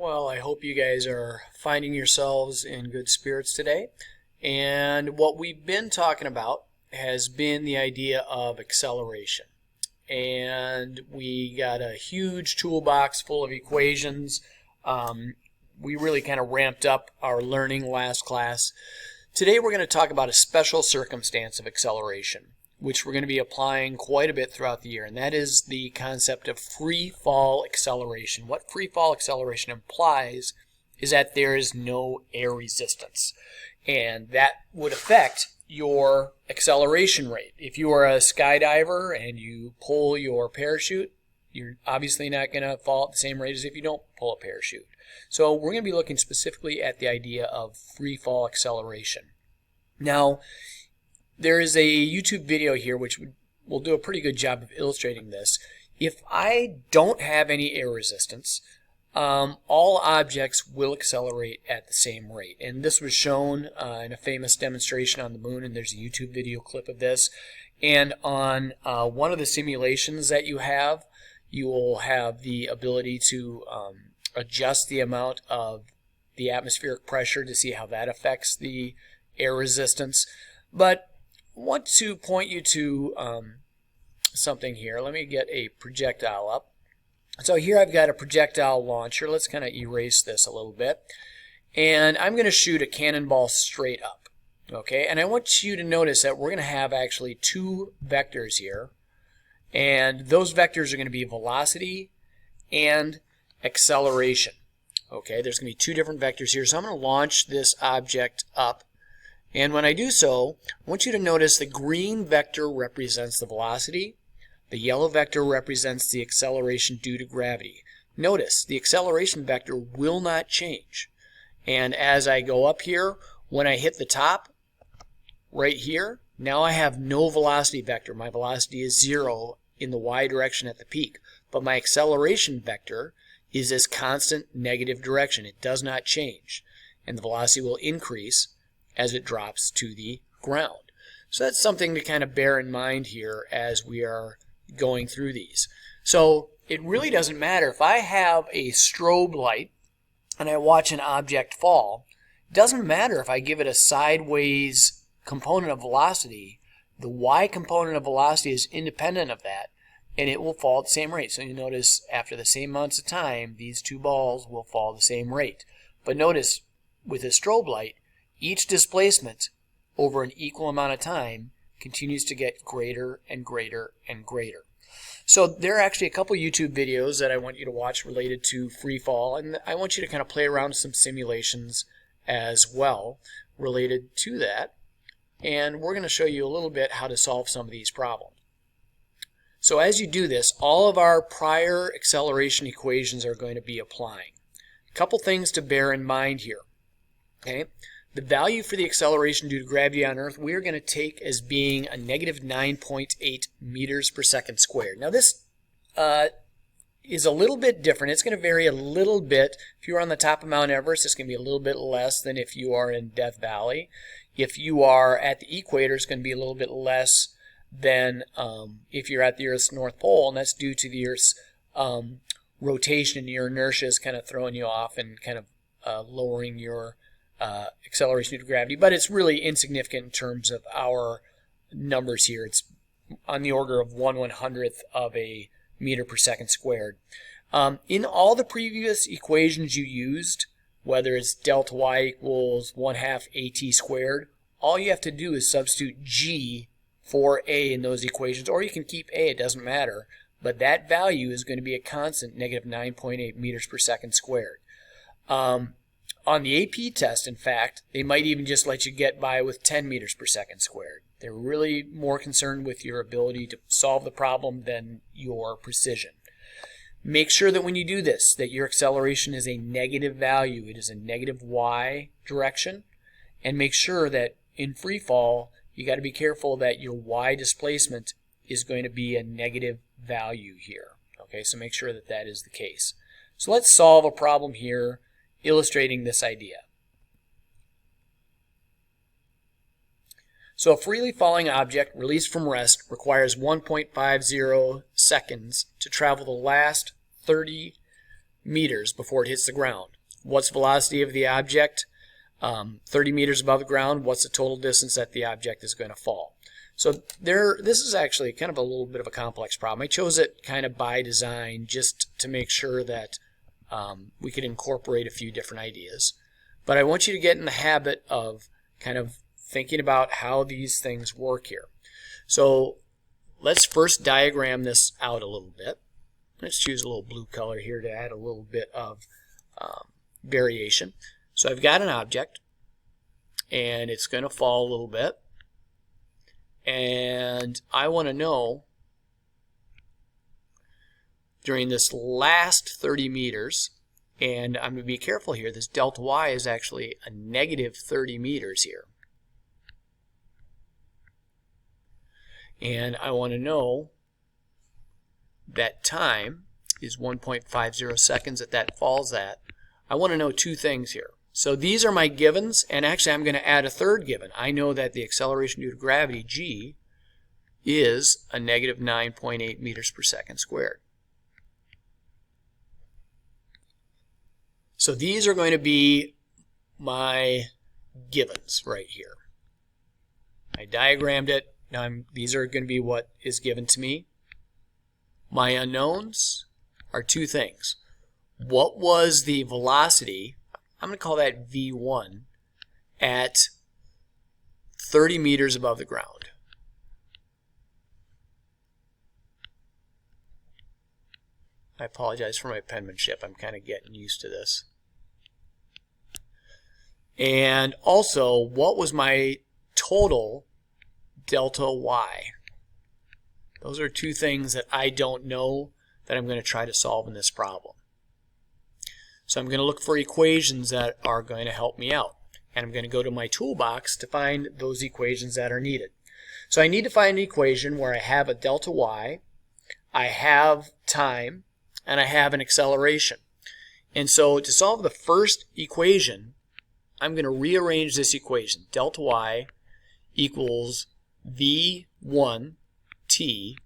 Well, I hope you guys are finding yourselves in good spirits today. And what we've been talking about has been the idea of acceleration. And we got a huge toolbox full of equations. We really kind of ramped up our learning last class. Today we're going to talk about a special circumstance of acceleration, which we're going to be applying quite a bit throughout the year, and that is the concept of free fall acceleration. What free fall acceleration implies is that there is no air resistance, and that would affect your acceleration rate. If you are a skydiver and you pull your parachute, you're obviously not going to fall at the same rate as if you don't pull a parachute. So we're going to be looking specifically at the idea of free fall acceleration. Now, there is a YouTube video here which will do a pretty good job of illustrating this. If I don't have any air resistance, all objects will accelerate at the same rate. And this was shown in a famous demonstration on the moon, and there's a YouTube video clip of this. And on one of the simulations that you will have the ability to adjust the amount of the atmospheric pressure to see how that affects the air resistance. But I want to point you to something here. Let me get a projectile up. So here I've got a projectile launcher. Let's kind of erase this a little bit. And I'm going to shoot a cannonball straight up. Okay, and I want you to notice that we're going to have actually two vectors here. And those vectors are going to be velocity and acceleration. Okay, there's going to be two different vectors here. So I'm going to launch this object up. And when I do so, I want you to notice the green vector represents the velocity. The yellow vector represents the acceleration due to gravity. Notice the acceleration vector will not change. And as I go up here, when I hit the top, right here, now I have no velocity vector. My velocity is 0 in the y direction at the peak. But my acceleration vector is this constant negative direction. It does not change. And the velocity will increase as it drops to the ground. So that's something to kind of bear in mind here as we are going through these. So it really doesn't matter if I have a strobe light and I watch an object fall. It doesn't matter if I give it a sideways component of velocity. The y component of velocity is independent of that, and it will fall at the same rate. So you notice after the same amounts of time, these two balls will fall at the same rate. But notice with a strobe light, each displacement over an equal amount of time continues to get greater and greater and greater. So there are actually a couple YouTube videos that I want you to watch related to free fall, and I want you to kind of play around with some simulations as well related to that. And we're going to show you a little bit how to solve some of these problems. So as you do this, all of our prior acceleration equations are going to be applying. A couple things to bear in mind here. Okay. The value for the acceleration due to gravity on Earth, we are going to take as being a negative 9.8 meters per second squared. Now this is a little bit different. It's going to vary a little bit. If you're on the top of Mount Everest, it's going to be a little bit less than if you are in Death Valley. If you are at the equator, it's going to be a little bit less than if you're at the Earth's North Pole, and that's due to the Earth's rotation, and your inertia is kind of throwing you off and kind of lowering your acceleration due to gravity, but it's really insignificant in terms of our numbers here. It's on the order of 1/100th of a meter per second squared. In all the previous equations you used, whether it's delta y equals 1/2 at squared, all you have to do is substitute g for a in those equations, or you can keep a, it doesn't matter, but that value is going to be a constant, negative 9.8 meters per second squared. On the AP test, in fact, they might even just let you get by with 10 meters per second squared. They're really more concerned with your ability to solve the problem than your precision. Make sure that when you do this, that your acceleration is a negative value. It is a negative y direction. And make sure that in free fall, you got to be careful that your y displacement is going to be a negative value here. Okay, so make sure that that is the case. So let's solve a problem here illustrating this idea. So a freely falling object released from rest requires 1.50 seconds to travel the last 30 meters before it hits the ground. What's the velocity of the object? 30 meters above the ground. What's the total distance that the object is going to fall? So this is actually kind of a little bit of a complex problem. I chose it kind of by design just to make sure that we could incorporate a few different ideas. But I want you to get in the habit of kind of thinking about how these things work here. So let's first diagram this out a little bit. Let's choose a little blue color here to add a little bit of variation. So I've got an object, and it's going to fall a little bit. And I want to know during this last 30 meters, and I'm going to be careful here, this delta y is actually a negative 30 meters here. And I want to know that time is 1.50 seconds that falls at. I want to know two things here. So these are my givens, and actually I'm going to add a third given. I know that the acceleration due to gravity, g, is a negative 9.8 meters per second squared. So these are going to be my givens right here. I diagrammed it. Now these are going to be what is given to me. My unknowns are two things. What was the velocity? I'm going to call that v1 at 30 meters above the ground. I apologize for my penmanship. I'm kind of getting used to this. And also, what was my total delta y? Those are two things that I don't know that I'm going to try to solve in this problem. So I'm going to look for equations that are going to help me out. And I'm going to go to my toolbox to find those equations that are needed. So I need to find an equation where I have a delta y, I have time, and I have an acceleration. And so to solve the first equation, I'm going to rearrange this equation. Delta y equals v1 t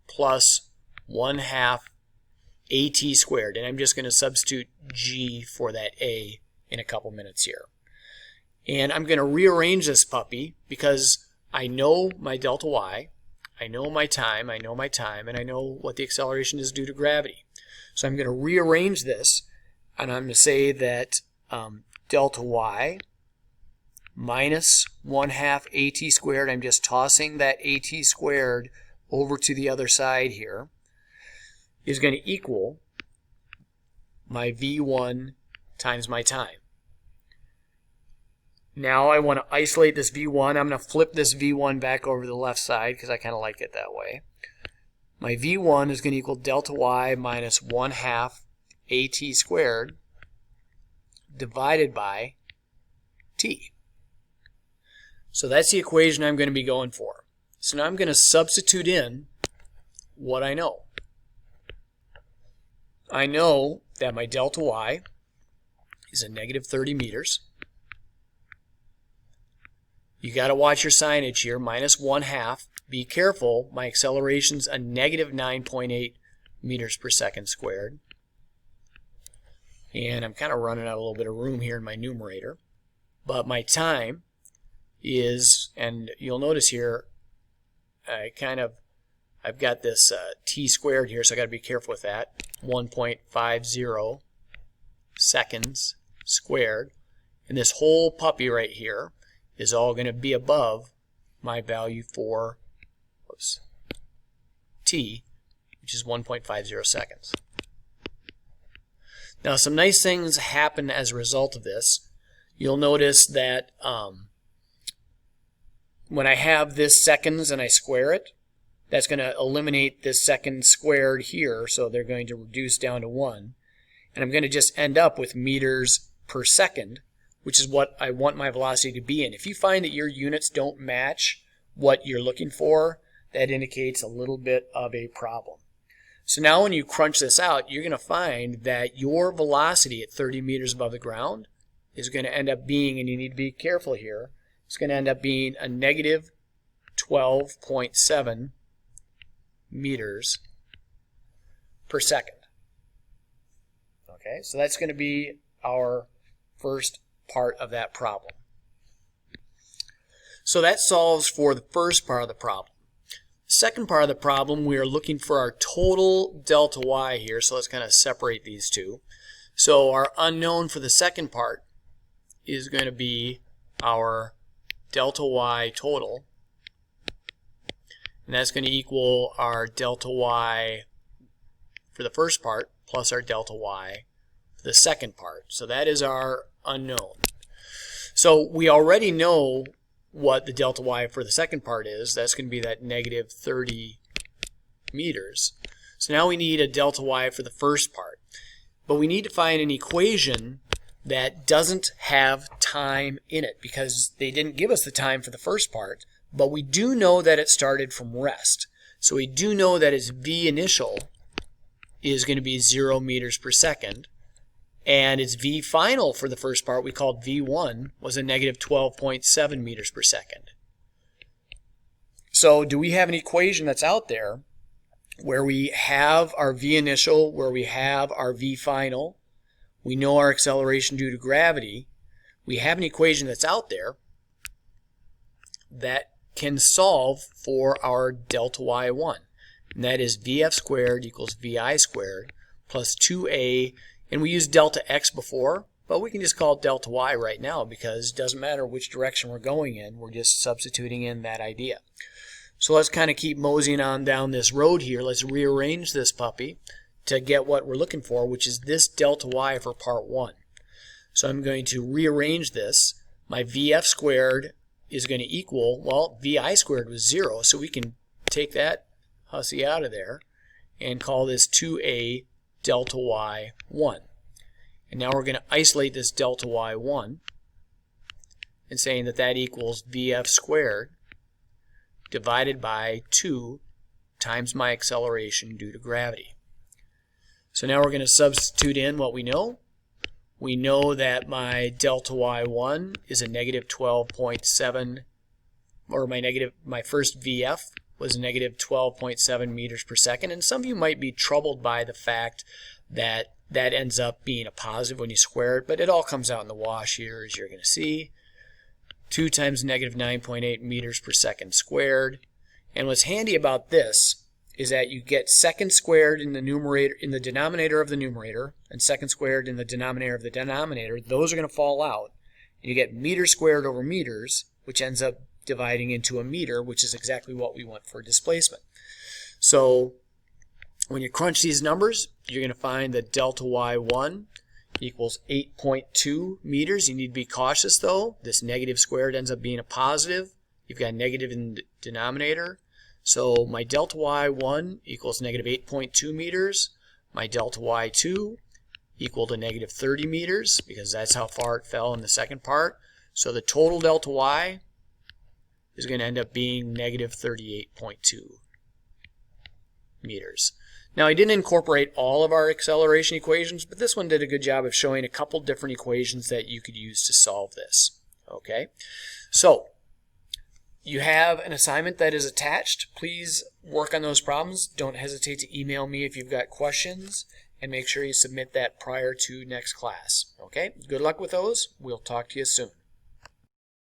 plus 1/2 at squared. And I'm just going to substitute g for that a in a couple minutes here. And I'm going to rearrange this puppy because I know my delta y, I know my time, and I know what the acceleration is due to gravity. So I'm going to rearrange this, and I'm going to say that delta y minus 1/2 at squared, I'm just tossing that at squared over to the other side here, is going to equal my v1 times my time. Now I want to isolate this v1. I'm going to flip this v1 back over to the left side because I kind of like it that way. My v1 is going to equal delta y minus 1/2 at squared divided by t. So that's the equation I'm going to be going for. So now I'm going to substitute in what I know. I know that my delta y is a negative 30 meters. You got to watch your signage here, minus 1/2. Be careful, my acceleration's a negative 9.8 meters per second squared. And I'm kind of running out a little bit of room here in my numerator. But my time is, and you'll notice here, I've got this t squared here, so I got to be careful with that. 1.50 seconds squared. And this whole puppy right here is all going to be above my value for t, which is 1.50 seconds. Now some nice things happen as a result of this. You'll notice that when I have this seconds and I square it, that's going to eliminate this second squared here, so they're going to reduce down to 1. And I'm going to just end up with meters per second, which is what I want my velocity to be in. If you find that your units don't match what you're looking for, that indicates a little bit of a problem. So now when you crunch this out, you're going to find that your velocity at 30 meters above the ground is going to end up being, and you need to be careful here, it's going to end up being a negative 12.7 meters per second. Okay, so that's going to be our first part of that problem. So that solves for the first part of the problem. Second part of the problem, we are looking for our total delta y here, so let's kind of separate these two. So our unknown for the second part is going to be our delta y total, and that's going to equal our delta y for the first part plus our delta y for the second part. So that is our unknown. So we already know what the delta y for the second part is. That's going to be that negative 30 meters. So now we need a delta y for the first part. But we need to find an equation that doesn't have time in it, because they didn't give us the time for the first part, but we do know that it started from rest. So we do know that its v initial is going to be 0 meters per second, and its v final for the first part, we called v1, was a negative 12.7 meters per second. So do we have an equation that's out there where we have our v initial, where we have our v final, we know our acceleration due to gravity, we have an equation that's out there that can solve for our delta y1, and that is vf squared equals vi squared plus 2a, and we used delta x before, but we can just call it delta y right now because it doesn't matter which direction we're going in, we're just substituting in that idea. So let's kind of keep moseying on down this road here. Let's rearrange this puppy to get what we're looking for, which is this delta y for part 1. So I'm going to rearrange this. My vf squared is going to equal, well, vi squared was 0, so we can take that hussy out of there and call this 2a delta y1. And now we're going to isolate this delta y1 and saying that that equals vf squared divided by 2 times my acceleration due to gravity. So now we're going to substitute in what we know. We know that my delta y1 is a negative 12.7, or my first VF was a negative 12.7 meters per second. And some of you might be troubled by the fact that that ends up being a positive when you square it, but it all comes out in the wash here, as you're going to see. 2 times negative 9.8 meters per second squared. And what's handy about this is that you get second squared in the numerator, in the denominator of the numerator, and second squared in the denominator of the denominator. Those are going to fall out. And you get meter squared over meters, which ends up dividing into a meter, which is exactly what we want for displacement. So when you crunch these numbers, you're going to find that delta y1 equals 8.2 meters. You need to be cautious though. This negative squared ends up being a positive. You've got negative in the denominator. So my delta y1 equals negative 8.2 meters. My delta y2 equal to negative 30 meters, because that's how far it fell in the second part. So the total delta y is going to end up being negative 38.2 meters. Now, I didn't incorporate all of our acceleration equations, but this one did a good job of showing a couple different equations that you could use to solve this. Okay, so you have an assignment that is attached. Please work on those problems. Don't hesitate to email me if you've got questions, and make sure you submit that prior to next class. Okay, good luck with those. We'll talk to you soon.